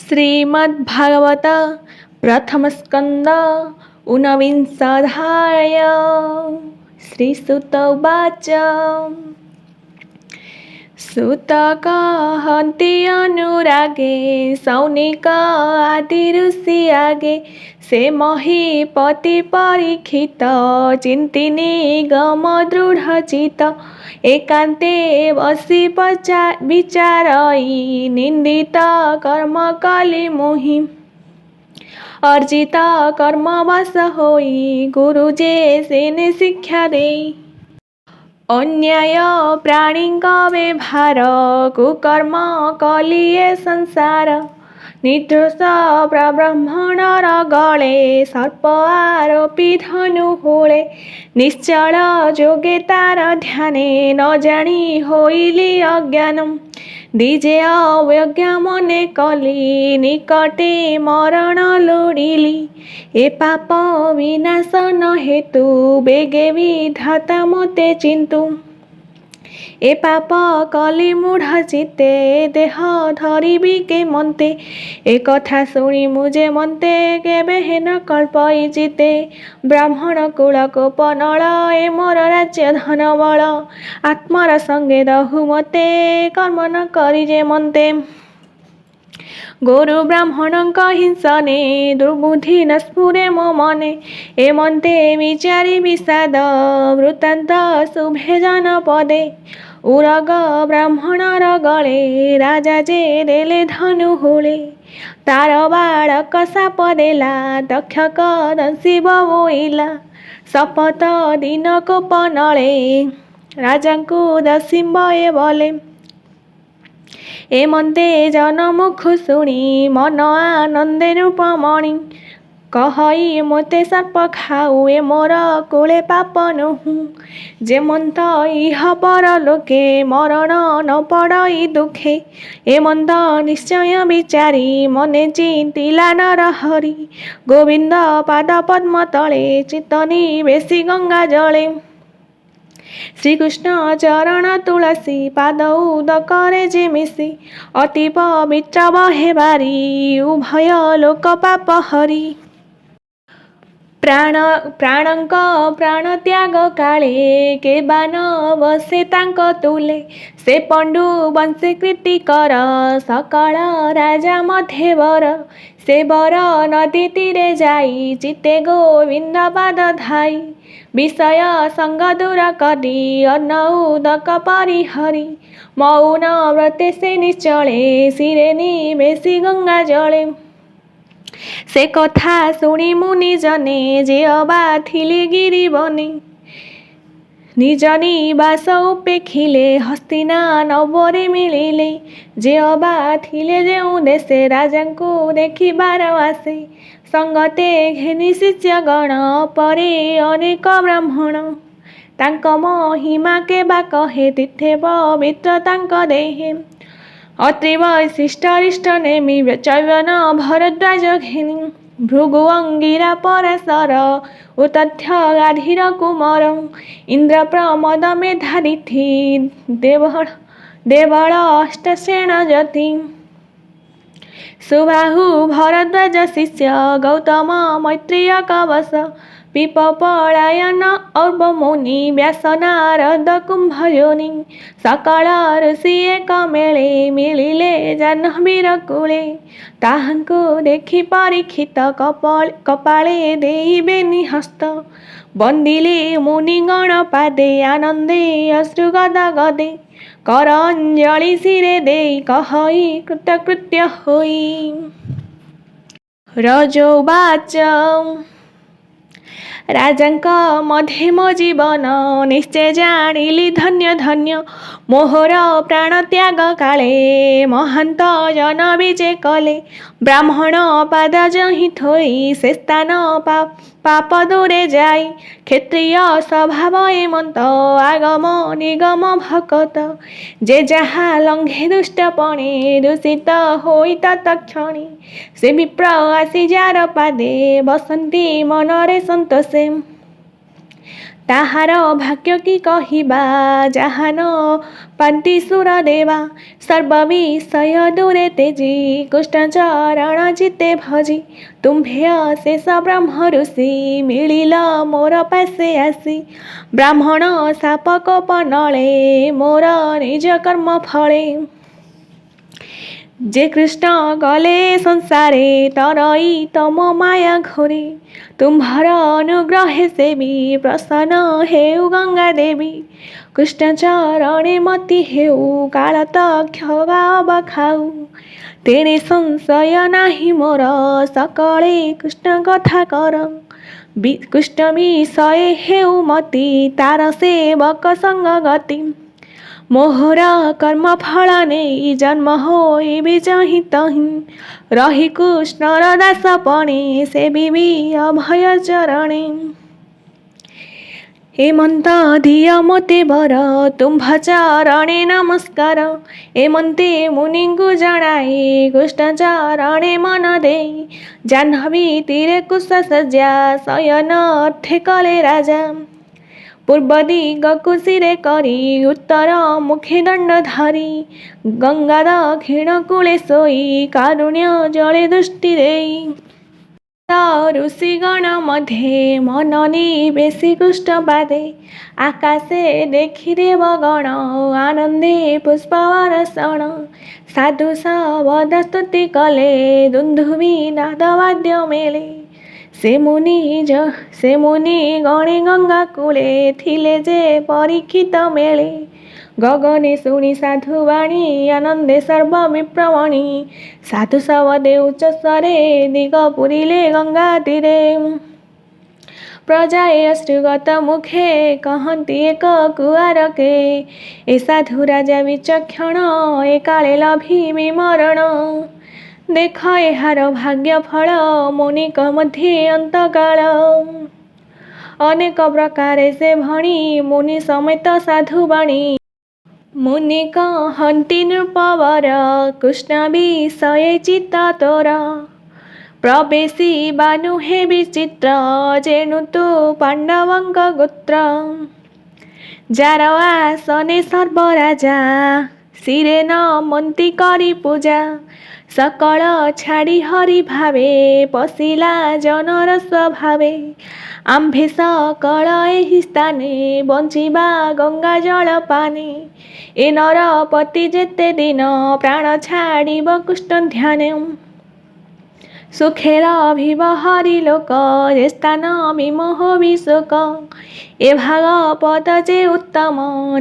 श्रीमद्भागवत प्रथमस्कन्द ऊनविंशोऽध्याय। श्रीसुत उवाच। सूतकहन्ति अनुरागे सौनिक आदि ऋषि आगे। से महीपति परीक्षित चिन्तिनी गम दृढचित। एकान्ते बसी विचारई निन्दित कर्म कली मोहि। अर्जित कर्म वश होई गुरुजे सेने शिक्षा देई। अन्याय प्राणिंक व्यवहार कुकर्म कलिए संसार। निर्दोष ब्राह्मणर गले सर्प आरोपी धनु होळे। निश्चल जोगे तार ध्याने न जानी होइली अज्ञानम। दिजे अवज्ञा मने कली निकटे मरण लोडिली। ए पाप विनाश न हेतु बेगे विधाता मते चिंतु। ए पाप कली मूढ़ चित्ते देह धरिबी के मन्ते। ए कथा शुणी मुझे मन्ते केबे हेन कल्पई चिते। ब्राह्मण कुल कोपनल ए मोर राज्य धन बल। आत्मर संगे रहु मते कर्म न करिजे मन्ते। गुरु ब्राह्मणंक हिंसने दुर्बुद्धि न स्फुरे मो मने। ए मन्ते विचारी विषाद वृत्तान्त शुभे जनपदे। उरग ब्राह्मणर गले राजा जे देले धनु होळे। तार बालक साप देला तक्षक दंशी बवोइला। शपथ दिन कोपनले राजांकु दशिम्बए बोले। ए मन्ते जनमुख शुणी मन आनंदे रूपमणि। कहई मोते सर्प खाऊ ए मोर कुले पाप नहु। जे मन्त इह पर लोके मरण न पड़ई दुखे। ए मन्त निश्चय विचारी मने चिंतिला नर हरि। गोविंद पाद पद्म तले चित्तनी बेसी गंगा जले। श्रीकृष्ण चरण तुलसी पाद उदकरे जे मिशी। अति पवित्र बहे बारी उभय लोक पाप हरि। प्राणंक प्राण त्याग काले के बान बसे तांक तुले। से पंडु वंशे कृति कर सकल राजा मध्यवर। से बर नदी तीरे जाई चिते गोविंद पाद धाई। विषय संग दूर करी अन्न उदक परिहरी। मौन व्रते से निश्चले सिरे निवेशी गंगा जले। से कथा शुणी मुनि जने जे अबा थिले गिरी बने। निज निवास उपेखिले हस्तिना नवरे मिलिले। जे अबा थिले जेउ देशे राजांकु देखिबार आसे। संगते घेनि शिष्य गण परे अनेक ब्राह्मण। तांक महिमा के बा कहे तीर्थे पवित्र तांक देहे। अत्रि वैशिष्ट अरिष्ट नेमि चैवन भरद्वाज घेनि। भृगु अंगिरा पराशर उतथ्य गाधीर कुमार। इंद्र प्रमद मेधातिथि देवल अष्टसेन जति। सुबाहु भरद्वाज शिष्य गौतम मैत्रेय कवश। पिपलायन और्व मुनि व्यास नारद कुंभयोनि। सकल ऋषि एक मेले मिलिले जाह्नवीर कूले। ताहांकु देखि परीक्षित कपाळे देई बेनि हस्त। बंदिले मुनिगण पादे आनंदे अश्रु गद गदे। कर अंजलि सिरे देई कहई कृतकृत्य होई। रजोवाच। राजांक मध्ये मो जीवन निश्चय जानिली धन्य धन्य। मोहर प्राण त्याग काले महांत जन विजे कले। ब्राह्मण पाद जहि थोई से स्थान पाप दूरे जाई। क्षत्रिय स्वभाव एमंत आगम निगम भकत। जे जहा लंघे दुष्टपणे दूषित होई तत्क्षणे। से विप्र आसी जार पादे बसंती मनरे संतोषे। ତାହାର ଭାଗ୍ୟ କି କହିବା, ଯାହା ନ ପାନ୍ତି ସୁର ଦେବା। ସର୍ବବିଷୟ ଦୂରେ ତେଜି, କୃଷ୍ଣ ଚରଣ ଚିତ୍ତେ ଭଜି। ତୁମ୍ଭେ ଅଶେଷ ବ୍ରହ୍ମ ଋଷି, ମିଳିଲ ମୋର ପାଶେ ଆସି। ବ୍ରାହ୍ମଣ ଶାପ କୋପ ନଳେ, ମୋର ନିଜ କର୍ମ ଫଳେ। ଯେ କୃଷ୍ଣ ଗଲେ ସଂସାରେ, ତରଇ ତମ ମାୟା ଘୋରେ। ତୁମ୍ଭର ଅନୁଗ୍ରହେ ସେବି, ପ୍ରସନ୍ନ ହେଉ ଗଙ୍ଗା ଦେବୀ। କୃଷ୍ଣ ଚରଣେ ମତି ହେଉ, କାଳତକ୍ଷ ଅବଖାଉ। ତେଣେ ସଂଶୟ ନାହିଁ ମୋର, ସକଳେ କୃଷ୍ଣ କଥା କର। କୃଷ୍ଣ ବିଷୟ ହେଉ ମତି, ତାର ସେବକ ସଙ୍ଗ ଗତି। ମୋହର କର୍ମ ଫଳ ନେଇ, ଜନ୍ମ ହୋଇବି ଯହିଁ ତହିଁ। ରହି କୃଷ୍ଣର ଦାସ ପଣେ, ସେବିବି ଅଭୟ ଚରଣେ। ଏମନ୍ତ ଦିଅ ମୋତେ ବର, ତୁମ୍ଭ ଚରଣେ ନମସ୍କାର। ଏମନ୍ତେ ମୁନିଙ୍କୁ ଜଣାଇ, କୃଷ୍ଣ ଚରଣେ ମନ ଦେଇ। ଜାହ୍ନବୀ ତୀରେ କୁଶ ଶଯ୍ୟା, ଶୟନ ଅର୍ଥେ କଲେ ରାଜା। ପୂର୍ବ ଦିଗକୁ ଶିରେ କରି, ଉତ୍ତର ମୁଖେ ଦଣ୍ଡ ଧରି। ଗଙ୍ଗା ଦକ୍ଷିଣ କୂଳେ ଶୋଇ, କାରୁଣ୍ୟ ଜଳେ ଦୃଷ୍ଟି ଦେଇ। ଋଷିଗଣ ମଧ୍ୟେ ମନ ନିବେଶି କୃଷ୍ଣ ପାଦେ। ଆକାଶେ ଦେଖି ଦେବଗଣ, ଆନନ୍ଦେ ପୁଷ୍ପ ବର୍ଷଣ। ସାଧୁ ଶବଦ ସ୍ତୁତି କଲେ, ଦୁନ୍ଦୁଭି ନାଦ ବାଦ୍ୟ ମେଳେ। ସେ ମୁନି ଗଣେ ଗଙ୍ଗା କୂଳେ, ଥିଲେ ଯେ ପରୀକ୍ଷିତ ମେଳେ। ଗଗନେ ଶୁଣି ସାଧୁବାଣୀ, ଆନନ୍ଦେ ସର୍ବ ବିପ୍ରମଣୀ। ସାଧୁ ଶବଦେ ଉଚ୍ଚସ୍ୱରେ, ଦିଗ ପୁରିଲେ ଗଙ୍ଗା ତୀରେ। ପ୍ରଜାଏ ଅଶ୍ରୁଗତ ମୁଖେ, କହନ୍ତି ଏକ କୁଆରକେ। ଏ ସାଧୁ ରାଜା ବିଚକ୍ଷଣ, ଏ କାଳେ ଲଭିବି ମରଣ। ଦେଖ ଏହାର ଭାଗ୍ୟ ଫଳ, ମୁନିଙ୍କ ମଧ୍ୟେ ଅନ୍ତକାଳ। ଅନେକ ପ୍ରକାରେ ସେ ଭଣି, ମୁନି ସମେତ ସାଧୁବାଣୀ। ମୁନି କହନ୍ତି ନୃପବର, କୃଷ୍ଣ ବିଷୟେ ଚିତ୍ତ ତୋର। ପ୍ରବେଶିବା ନୁହେଁ ବିଚିତ୍ର, ଯେଣୁ ତୁ ପାଣ୍ଡବଙ୍କ ଗୋତ୍ର। ଯାର ଆସନେ ସର୍ବରାଜା, ଶିରେ ନମନ୍ତି କରି ପୂଜା। ସକଳ ଛାଡ଼ି ହରି ଭାବେ, ପଶିଲା ଜନର ସ୍ୱଭାବେ। ଆମ୍ଭେ ସକଳ ଏହି ସ୍ଥାନେ, ବଞ୍ଚିବା ଗଙ୍ଗା ଜଳ ପାନେ। ଏ ନରପତି ଯେତେ ଦିନ, ପ୍ରାଣ ଛାଡ଼ିବ କୃଷ୍ଣ ଧ୍ୟାନେ। ସୁଖେ ରହିବ ହରି ଲୋକ, ଯେ ସ୍ଥାନ ବିମୋହ ବିଶୋକ। ଏ ଭାଗବତ ଯେ ଉତ୍ତମ,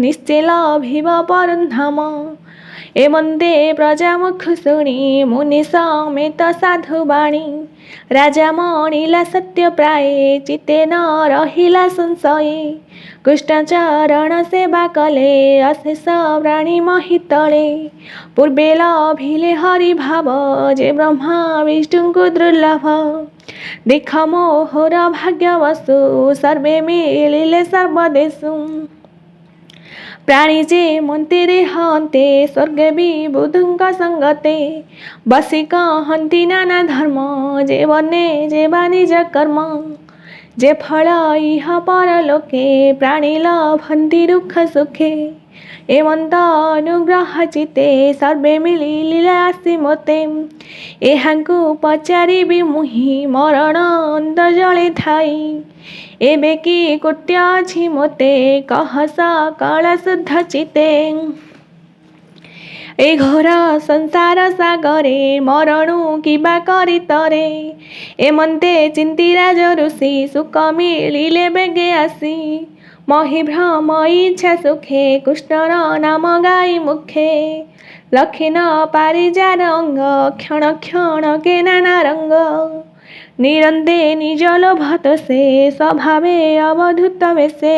ନିଶ୍ଚେ ଲଭିବ ପରଂଧାମ। ଏମନ୍ତେ ପ୍ରଜା ମୁଖ ଶୁଣି, ମୁନି ସମେତ ସାଧୁବାଣୀ। ରାଜା ମଣିଲା ସତ୍ୟ ପ୍ରାୟେ, ଚିତ୍ତେ ନ ରହିଲା ସଂଶୟେ। କୃଷ୍ଣ ଚରଣ ସେବା କଲେ, ଅଶେଷ ପ୍ରାଣୀ ମହିତଳେ। ପୂର୍ବେ ଲଭିଲେ ହରି ଭାବ, ଯେ ବ୍ରହ୍ମା ବିଷ୍ଣୁଙ୍କୁ ଦୁର୍ଲଭ। ଦେଖ ମୋହର ଭାଗ୍ୟବଶୁ, ସର୍ବେ ମିଳିଲେ ସର୍ବଦେଶୁ। ପ୍ରାଣୀ ଯେ ମନ୍ତେ ଦେହ ଅନ୍ତେ, ସ୍ୱର୍ଗେ ବିବୁଧୁଙ୍କ ସଙ୍ଗତେ। ବସି କହନ୍ତି ନାନା ଧର୍ମ, ଯେ ବନେ ଯେ ବା ନିଜ କର୍ମ। ଯେ ଫଳ ଇହ ପରଲୋକେ, ପ୍ରାଣୀ ଲଭନ୍ତି ଦୁଃଖ ସୁଖେ। ଏମନ୍ତ ଅନୁଗ୍ରହ ଚିତ୍ତେ, ସର୍ବେ ମିଳିଲେ ଆସି ମୋତେ। ଏହାଙ୍କୁ ପଚାରିବି ମୁହିଁ, ମରଣ ଅନ୍ତ ଜଳେ ଥାଇ। ଏବେ କି କୃତ୍ୟ ଅଛି ମୋତେ, କହ ସକଳ ଶୁଦ୍ଧ ଚିତ୍ତେ। ଏ ଘୋର ସଂସାର ସାଗରେ, ମରଣୁ କିବା କରି ତରେ। ଏମନ୍ତେ ଚିନ୍ତି ରାଜ ଋଷି, ସୁଖ ମିଳିଲେ ବେଗେ ଆସି। ମହିଭ୍ରମ ଇଚ୍ଛା ସୁଖେ, କୃଷ୍ଣର ନାମ ଗାଇ ମୁଖେ। ଲକ୍ଷେ ନ ପାରି ଯାର ଅଙ୍ଗ, କ୍ଷଣ କ୍ଷଣକେ ନାନା ରଙ୍ଗ। ନିରନ୍ତେ ନିଜ ଲୋଭ ତୋଷେ, ସ୍ୱଭାବେ ଅବଧୂତ ବେଶେ।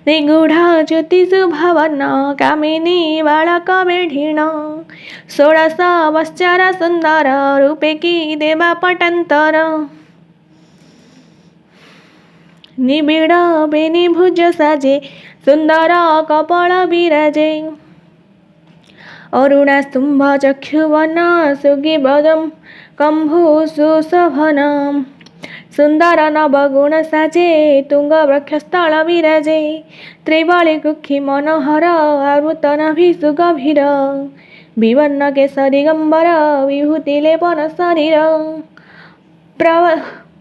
ନିଗୂଢ଼ ଜ୍ୟୋତି ଶୁଭବର୍ଣ୍ଣ, କାମିନୀ ବାଳକ ବେଢ଼ିଣ। ଷୋଡ଼ଶ ବତ୍ସର ସୁନ୍ଦର, ରୂପେ କି ଦେବା ପଟାନ୍ତର। ନିବିଡ଼ ବେନି ଭୁଜ ସାଜେ, ସୁନ୍ଦର କପଳ ବିରାଜେ। ଅରୁଣା ଶୁମ୍ଭ ଚକ୍ଷୁବର୍ଣ୍ଣ, ସୁଗ୍ରୀବଦଂ କମ୍ଭୁ ସୁଶୋଭନ। ସୁନ୍ଦର ନବଗୁଣ ସାଜେ ତୁଙ୍ଗ ବକ୍ଷସ୍ଥଳ ବିରାଜେ ତ୍ରିବଳି କୁକ୍ଷି ମନୋହର ଆବୃତ ନାଭି ସୁଗଭୀର ବିବର୍ଣ୍ଣ କେଶରୀ ଗମ୍ବର ବିଭୂତି ଲେପନ ଶରୀର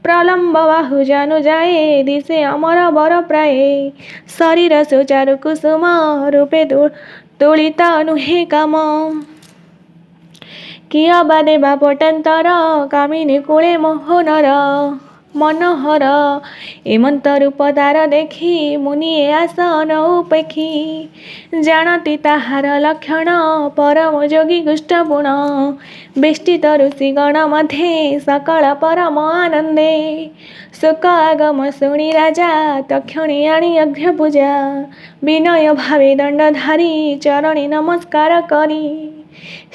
ପ୍ରଲମ୍ବ ବାହୁ ଜାନୁ ଯାଏ ଦିଶେ ଅମର ବର ପ୍ରାୟେ ଶରୀର ସୁଚାରୁ କୁସୁମ ରୂପେ ତୁଳିତ ନୁହେଁ କାମ କିଏ ବା ଦେବା ପଟାନ୍ତର କାମିନୀ କୁଳେ ମୋହନର ମନୋହର ଏମନ୍ତ ରୂପ ତାର ଦେଖି ମୁନିଏ ଆସନ ଉପେକ୍ଷୀ ଜାଣନ୍ତି ତାହାର ଲକ୍ଷଣ ପରମ ଯୋଗୀ କୁଷ୍ଠପୁଣ ବେଷ୍ଟିତ ଋଷିଗଣ ମଧ୍ୟେ ସକଳ ପରମ ଆନନ୍ଦେ ଶୋକ ଆଗମ ଶୁଣି ରାଜା ତକ୍ଷଣୀ ଆଣି ଅଘ୍ର ପୂଜା ବିନୟ ଭାବେ ଦଣ୍ଡଧାରୀ ଚରଣୀ ନମସ୍କାର କରି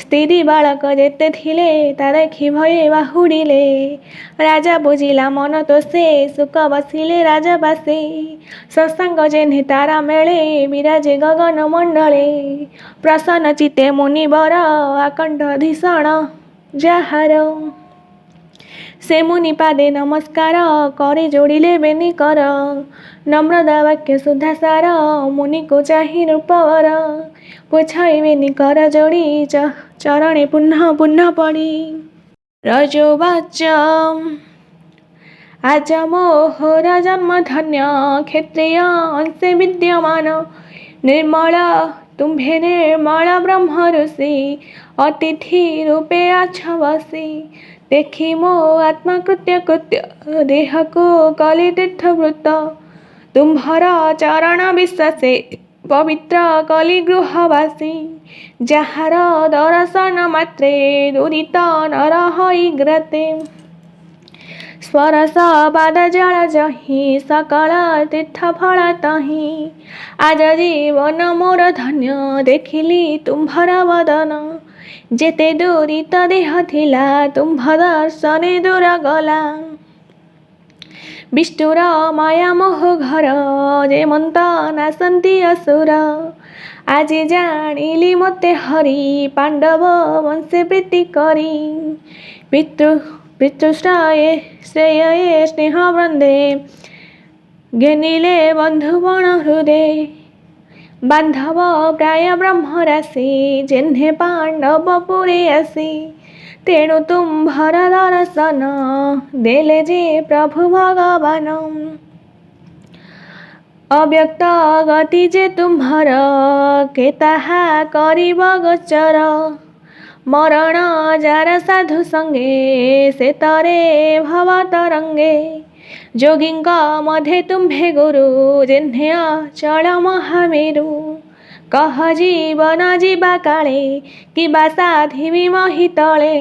ସ୍ତ୍ରୀ ବାଳକ ଯେତେ ଥିଲେ ତା ଦେଖି ଭୟେ ବାହୁଡ଼ିଲେ ରାଜା ବୁଝିଲା ମନ ତୋଷେ ସୁକ ବସିଲେ ରାଜା ପାଶେ ଶଶାଙ୍କ ଯେହ୍ନେ ତାରା ମେଳେ ବିରାଜେ ଗଗନ ମଣ୍ଡଳେ ପ୍ରସନ୍ନ ଚିତ୍ତେ ମୁନିବର ଆକଣ୍ଠ ଧୀଷଣ ଯାହାର ସେ ମୁନି ପାଦେ ନମସ୍କାର କରି ଯୋଡ଼ିଲେ ବେନି କର ନମ୍ରତା ବାକ୍ୟ ସୁଧାସାର ମୁନିକୁ ଚାହିଁ ରୂପବର ପୁଛାଇବେନି କର ଯୋଡ଼ି ଚରଣେ ପୁନଃ ପୁନଃ ପଡ଼ି ରଜୋବାଚ ଆଜ ମୋହର ଜନ୍ମ ଧନ୍ୟ କ୍ଷତ୍ରିୟ ଅଂଶେ ବିଦ୍ୟମାନ ନିର୍ମଳ ତୁମ୍ଭେ ନିର୍ମଳ ବ୍ରହ୍ମ ଋଷି ଅତିଥି ରୂପେ ଅଛ ବସି ଦେଖି ମୋ ଆତ୍ମା କୃତ୍ୟ ଦେହକୁ କଲି ତୀର୍ଥବୃତ ତୁମ୍ଭର ଚରଣ ବିଶ୍ୱାସେ ପବିତ୍ର କଲି ଗୃହବାସୀ ଯାହାର ଦର୍ଶନ ମାତ୍ରେ ଦୁରିତ ନର ହୋଇଗ୍ରତେ ସ୍ୱରସ ପାଦ ଜଳ ଜହି ସକଳ ତୀର୍ଥ ଫଳ ତହିଁ ଆଜ ଜୀବନ ମୋର ଧନ୍ୟ ଦେଖିଲି ତୁମ୍ଭର ବଦନ ଯେତେ ଦୁରିତ ଦେହ ଥିଲା ତୁମ୍ଭ ଦର୍ଶନେ ଦୂର ଗଲା ବିଷ୍ଣୁର ମାୟା ମୋହ ଘର ଯେମନ୍ତ ନାଶନ୍ତି ଅସୁର ଆଜି ଜାଣିଲି ମୋତେ ହରି ପାଣ୍ଡବ ବଂଶେ ପ୍ରୀତି କରି ପିତୃଶ୍ରୟେ ଶ୍ରେୟେ ସ୍ନେହ ବୃନ୍ଦେ ଘେନିଲେ ବନ୍ଧୁବଣ ହୃଦେ ବାନ୍ଧବ ପ୍ରାୟ ବ୍ରହ୍ମ ରାଶି ଯେହ୍ନେ ପାଣ୍ଡବ ପୁରେ ଆସି ତେଣୁ ତୁମ୍ଭର ଦର୍ଶନ ଦେଲେ ଯେ ପ୍ରଭୁ ଭଗବାନ ଅବ୍ୟକ୍ତ ଗତି ଯେ ତୁମ୍ଭର କେ ତାହା କରିବ ଗୋଚର ମରଣ ଯାର ସାଧୁ ସଙ୍ଗେ ସେ ତରେ ଭବ ତରଙ୍ଗେ ଯୋଗୀଙ୍କ ମଧ୍ୟେ ତୁମ୍ଭେ ଗୁରୁ ଯେହ୍ନେ ଅଚଳ ମହାମେରୁ କହ ଜୀବନ ଯିବା କାଳେ କିବା ସାଧିବି ମହିତଳେ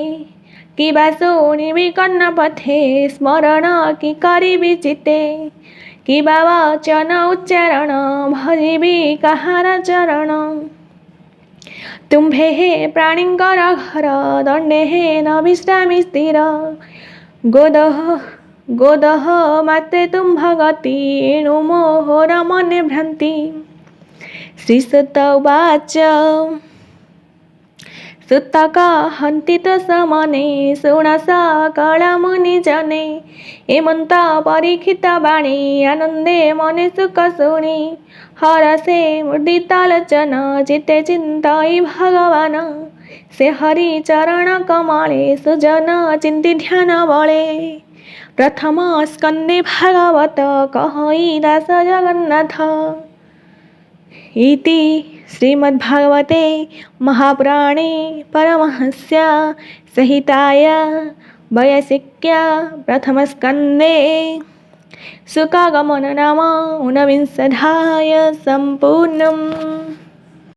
କିବା ଶୁଣିବି କର୍ଣ୍ଣ ପଥେ ସ୍ମରଣ କି କରିବି ଚିତେ କିବା ବଚନ ଉଚ୍ଚାରଣ ଭଜିବି କାହାର ଚରଣ ତୁମ୍ଭେ ହେ ପ୍ରାଣୀଙ୍କର ଘର ଦଣ୍ଡେ ହେ ନ ବିଶ୍ରାମୀ ସ୍ଥିର ଗୋଦହ ମାତ୍ରେ ତୁମ୍ଭ ଗତି ଏଣୁ ମୋହର ମନେ ଭ୍ରାନ୍ତି ଶ୍ରୀସୁତ ଉବାଚ ସୁତ କହନ୍ତି ତ ସମନେ ଶୁଣ ସକଳ ମୁନି ଜନେ ଏମନ୍ତ ପରୀକ୍ଷିତ ବାଣୀ ଆନନ୍ଦେ ମନେ ସୁଖ ଶୁଣି ହରଷେ ମୁଦିତ ଲୋଚନ ଚିତ୍ତେ ଚିନ୍ତଇ ଭଗବାନ ସେ ହରି ଚରଣ କମଳେ ସୁଜନ ଚିନ୍ତି ଧ୍ୟାନ ବଳେ ପ୍ରଥମ ସ୍କନ୍ଧେ ଭାଗବତ କହଇ ଦାସ ଜଗନ୍ନାଥ ଇତି ଶ୍ରୀମଦ୍ଭାଗବତେ ମହାପୁରାଣେ ପରମହଂସ୍ୟା संहितायां वैयासिक्या प्रथमस्कन्धे शुकागमन नाम ऊनविंशोऽध्यायः सम्पूर्णम्।